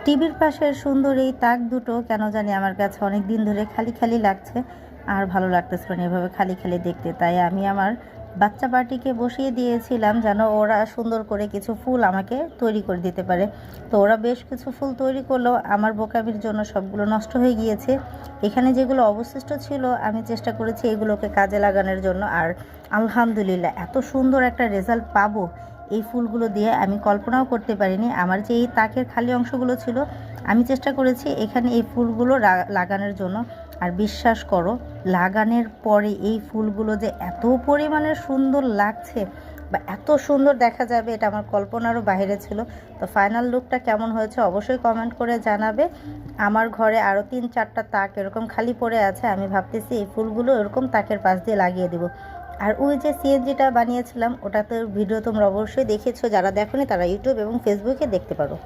টিভির পাশের সুন্দর এই তাক দুটো কেন জানি আমার কাছে অনেক দিন ধরে খালি খালি লাগছে, আর ভালো লাগতেছিল না এভাবে খালি খালি দেখতে। তাই আমি আমার বাচ্চা পার্টিকে বসিয়ে দিয়েছিলাম যেন ওরা সুন্দর করে কিছু ফুল আমাকে তৈরি করে দিতে পারে। তো ওরা বেশ কিছু ফুল তৈরি করলেও আমার বোকামির জন্য সবগুলো নষ্ট হয়ে গিয়েছে। এখানে যেগুলো অবশিষ্ট ছিল আমি চেষ্টা করেছি এগুলোকে কাজে লাগানোর জন্য, আর আলহামদুলিল্লাহ এত সুন্দর একটা রেজাল্ট পাবো এই ফুলগুলো দিয়ে আমি কল্পনাও করতে পারিনি। আমার যে এই তাকের খালি অংশগুলো ছিল আমি চেষ্টা করেছি এখানে এই ফুলগুলো লাগানোর জন্য, আর বিশ্বাস করো লাগানোর পরে এই ফুলগুলো যে এত পরিমাণে সুন্দর লাগছে বা এত সুন্দর দেখা যাবে এটা আমার কল্পনারও বাইরে ছিল। তো ফাইনাল লুকটা কেমন হয়েছে অবশ্যই কমেন্ট করে জানাবে। আমার ঘরে আরও 3-4টা তাক এরকম খালি পড়ে আছে, আমি ভাবতেছি এই ফুলগুলো এরকম তাকের পাশ দিয়ে লাগিয়ে দেবো। আর ওই যে সিএনজিটা বানিয়েছিলাম ওটাতে ভিডিও তোমরা অবশ্যই দেখেছো, যারা দেখোনি তারা ইউটিউব এবং ফেসবুকে দেখতে পারো।